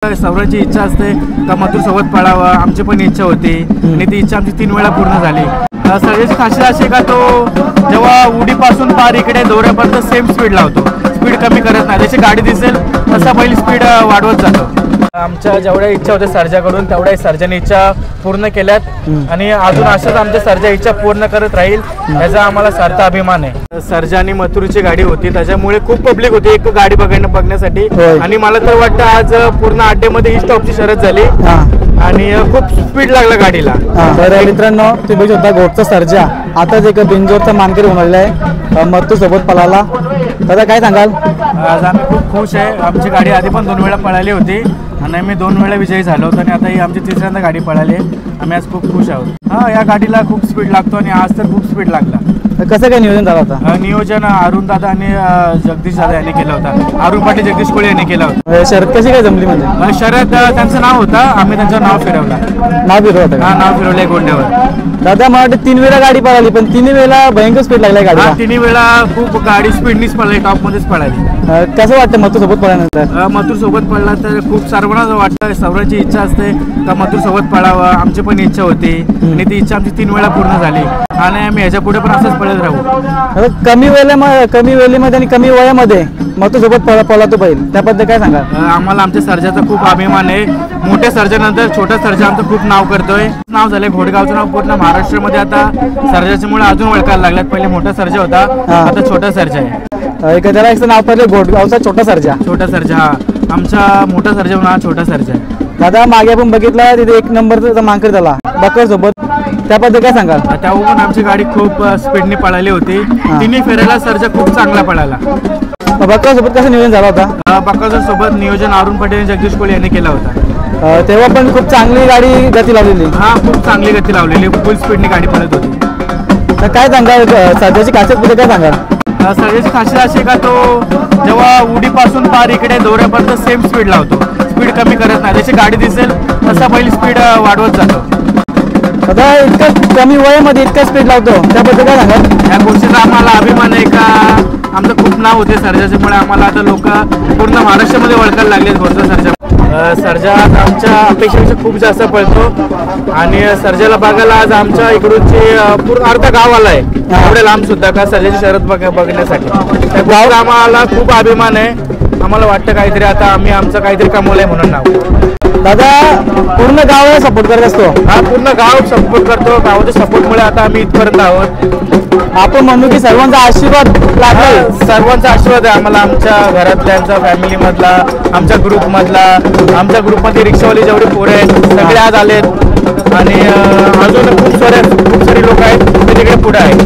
सौराची इच्छा असते का मथुर सोबत पळावं, आमची पण इच्छा होती आणि ती इच्छा आमची 3 वेळा पूर्ण झाली। सर्जाची खासियत अशी का तो जेव्हा उडीपासून पार इकडे दौऱ्यापर्यंत सेम स्पीड लावतो, स्पीड कमी करत नाही। जशी गाडी दिसेल तसा पहिली स्पीड वाढवत जातो। आमच्या जेवढ्या इच्छा होत्या सर्जाकडून तेवढ्या सर्जाने इच्छा पूर्ण केल्यात आणि अजून अशाच आमच्या सर्जा इच्छा पूर्ण करत राहील याचा आम्हाला सार्थ अभिमान आहे। सर्जा आणि मथुरची गाडी होती त्याच्यामुळे खूप पब्लिक होती एक गाडी बघण्यासाठी आणि मला तर वाटतं आज पूर्ण अड्ड्यामध्ये ही स्टॉपची शर्यत झाली आणि खूप स्पीड लागला गाडीला। तर मित्रांनो तुम्ही बघू शकता घोटचा सर्जा आताच एक बिंजोरचा मानकरी होणार आहे मथुर सोबत पळाला। दादा काय सांगाल? आज आम्ही खूप खुश आहे। आमची गाडी आधी पण 2 वेळा पळाली होती आणि आम्ही 2 वेळा विजयी झालो होतो आणि आता ही आमची 3ऱ्यांदा गाडी पळाली आहे। आम्ही आज खूप खुश आहोत। या गाडीला खूप स्पीड लागतो आणि आज तर खूप स्पीड लागला। कसं काय नियोजन झालं होता? नियोजन अरुण दादा आणि जगदीश दादा यांनी केलं होतं। अरुण पाटील जगदीश कोळे यांनी केलं होतं। शर्यत कशी काय जमली? म्हणजे शर्यत त्यांचं नाव होतं, आम्ही त्यांचं नाव फिरवलं। नाव फिरवलं? नाव फिरवलंय गोंड्यावर। दादा मला वाटतं 3 वेळा गाडी पळाली पण 3 वेळा भयंकर स्पीड लागलाय गाडी। 3 वेळा खूप गाडी स्पीडनीच पळाली, टॉप मध्येच पळाली। कसं वाटतं मथुर सोबत पळाल्यानंतर? मथुर सोबत पळला तर खूप सर्वांना वाटतं, सौराची इच्छा असते का मथुर सोबत पळावं, आमची पण इच्छा होती आणि ती इच्छा आमची 3 वेळा पूर्ण झाली आणि आम्ही ह्याच्या पुढे पण असंच पळत राहू। कमी वेळेमध्ये आणि कमी वयामध्ये मथुर सोबत पळला तो बैल, त्याबद्दल काय सांगा? आम्हाला आमच्या सर्जाचा खूप अभिमान आहे। मोठ्या सर्जानंतर छोटा सर्जा आमचं खूप नाव करतोय। नाव झालंय घोडगावचं नाव पूर्ण महाराष्ट्रामध्ये आता सर्जाच्यामुळे अजून ओळखायला लागल्यात। पहिले मोठा सर्जा होता, आता छोटा सर्जा आहे। त्याला एक नाव पडले घोडगावचा छोटा सर्जा। छोटा सर्जा हा आमचा मोठा सर्जा म्हणून हा छोटा सर्जा आहे। दादा मागे आपण बघितलं तिथे 1 नंबरचा मानकरी झाला बकर सोबत, त्याबद्दल काय सांगाल? तेव्हा पण आमची गाडी खूप स्पीडने पळाली होती। तिन्ही फेऱ्याला सर्जा खूप चांगला पळाला। बकर सोबत कसं नियोजन झालं होता? बकर सोबत नियोजन अरुण पाटील आणि जगदीश कोळे यांनी केला होता। तेव्हा पण खूप चांगली गाडी गती लावलेली। हा खूप चांगली गती लावलेली, फुल स्पीडने गाडी पळत होती। तर काय सांगाल सर्जाची खासियत काय सांगाल? सर्जाची खासियत अशी का तो जेव्हा उडीपासून पार इकडे दौऱ्यापर्यंत सेम स्पीड लावतो, स्पीड कमी करत नाही। जशी गाडी दिसेल तसा पहिली स्पीड वाढवत जातो। आता इतकं कमी वयामध्ये इतकं स्पीड लावतो, त्याबद्दल काय सांगाल? या गोष्टीचा आम्हाला अभिमान आहे का आमचं खूप नाव होते सर्जाच्यामुळे आम्हाला आता लोक पूर्ण महाराष्ट्रामध्ये ओळखायला लागलेत घोडचा सर्जा। सर्जा आमच्या अपेक्षेपेक्षा खूप जास्त पळतो आणि सर्जाला बघायला आज आमच्या इकडूनचे पूर्ण अर्धा गाव आला आहे, एवढे लांब सुद्धा का सर्जाची शर्यत बघण्यासाठी। त्या गावाला आम्हाला खूप अभिमान आहे। आम्हाला वाटतं काहीतरी आता आम्ही आमचं काहीतरी कमवलंय म्हणून नाव। दादा पूर्ण गावाला सपोर्ट करत असतो? हा पूर्ण गाव सपोर्ट करतो। गावाच्या सपोर्टमुळे आता आम्ही इथपर्यंत आहोत। आपण म्हणू की सर्वांचा आशीर्वाद लागला। सर्वांचा आशीर्वाद आहे आम्हाला, आमच्या घरातल्यांचा, फॅमिली मधला, आमच्या ग्रुप मधला। आमच्या ग्रुपमध्ये रिक्षावाले जेवढे पोरे आहेत सगळे आज आलेत आणि अजून खूप सारे लोक आहेत ते तिकडे पुढे आहेत।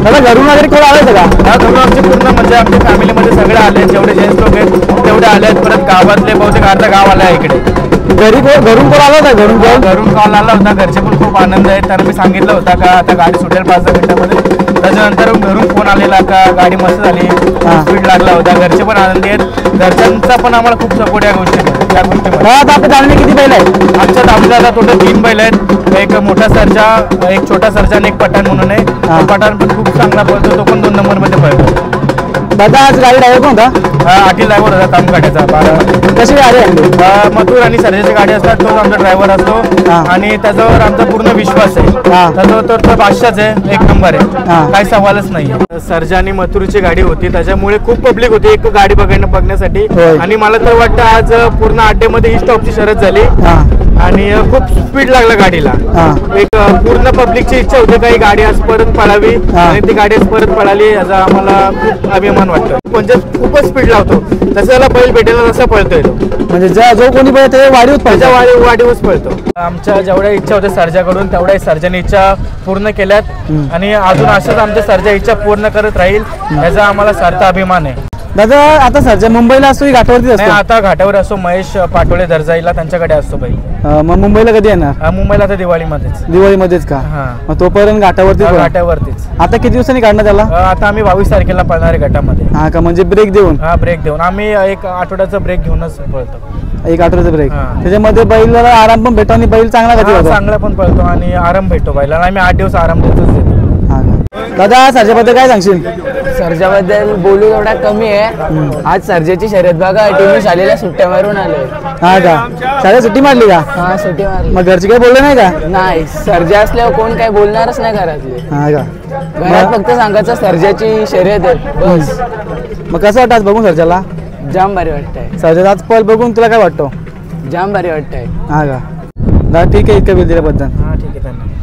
दादा घरून वगैरे कोण आले का? हा घरून आमचे पूर्ण म्हणजे आमच्या फॅमिलीमध्ये सगळे आले, जेवढे जेंट्स लोक आहेत तेवढे आलेत। परत गावातले बहुतेक अर्धा गाव आला आहे इकडे। घरून कोण आला होता? घरून कॉल आला होता, घरचे पण खूप आनंद आहे। त्यांना मी सांगितलं होता का आता गाडी सुटेल 5-10 मिनिटांमध्ये। त्याच्यानंतर घरून फोन आलेला का गाडी मस्त झाली, स्पीड लागला होता। घरचे पण आनंदी आहेत, घरच्यांचा पण आम्हाला खूप सपोर्ट या गोष्टीमध्ये। आता आपण जाणले किती बैल आहेत? आमच्या दामजाला टोटल 3 बैल आहेत, एक मोठा सर्जा, एक छोटा सर्जा आणि एक पठाण म्हणून आहे। पठाण पण खूप चांगला पळतो, तो पण 2 नंबरमध्ये पळतो। दादा आज गाडी ड्रायव्हर कोण होता? अखिल ड्रायव्हर होता तामगाड्याचा 12। कशी गाडी आणली? मथुर आणि सर्जाची गाडी असतात, तोच आमचा ड्रायव्हर असतो आणि त्याच्यावर आमचा पूर्ण विश्वास आहे। त्याच्यावर तो बादशाच आहे, 1 नंबर आहे, काही सवालच नाही। सर्जा आणि मथुरची गाडी होती त्याच्यामुळे खूप पब्लिक होती एक गाडी बघण्यासाठी आणि मला तर वाटतं आज पूर्ण अड्ड्यामध्ये ही स्टॉपची शर्यत झाली आणि खूप स्पीड लागला गाडीला। एक पूर्ण पब्लिकची इच्छा होती का ही गाडी आज परत पळावी आणि ती गाडी आज परत पळाली, याचा आम्हाला खूप अभिमान वाटतो। म्हणजे खूपच स्पीड लावतो, तसं बैल भेटेला तसा पळतोय तो। म्हणजे जो कोणी बैल ते वाढीवच पळतो। आमच्या जेवढ्या इच्छा होत्या सर्जाकडून तेवढ्या सर्जाने इच्छा पूर्ण केल्यात आणि अजून अशाच आमच्या सर्जा इच्छा पूर्ण करत राहील याचा आम्हाला सार्थ अभिमान आहे। दादा आता सर्जा मुंबईला असतो की घाटावरती असतो? आता घाटावर असतो, महेश पाटोळे दर्जाईला त्यांच्याकडे असतो बैल। मग मुंबईला कधी येणार? मुंबईला आता दिवाळीमध्येच का? मग तोपर्यंत घाटावरतीच। आता किती दिवसांनी काढणार त्याला? आता आम्ही 22 तारखेला पळणार आहे गटामध्ये। हा का, म्हणजे ब्रेक देऊन? हा ब्रेक देऊन आम्ही 1 आठवड्याचा ब्रेक घेऊनच पळतो। 1 आठवड्याचा ब्रेक, त्याच्यामध्ये बैलाला आराम पण भेटतो आणि बैल चांगला चांगला पण पळतो आणि आराम भेटतो बैलाला। आम्ही 8 दिवस आराम देतो। दादा सर्जाबद्दल काय सांगशील? सर्जाबद्दल बोलू थोडा कमी आहे. आज सर्जाची शर्यत बघा, टीव्ही शाळेला सुट्ट्या मारून आलोय. हा का, शाळेत सुट्टी मारली का? हा सुट्टी मारली. मग घरचे काही बोलले नाही का? नाही, सर्जा असल्यावर कोण काय बोलणारच नाही घरातले. हा का, घरात फक्त सांगायचं सर्जाची शर्यत आहे बस. मग कसं वाटतं आज बघून सर्जाला? जाम भारी वाटतंय, सर्जाचा आज पल बघून तुला काय वाटतं? जाम भारी वाटतंय. हा का, दादा ठीक आहे, इतकं वेळ दिल्याबद्दल. हा ठीक आहे, धन्यवाद.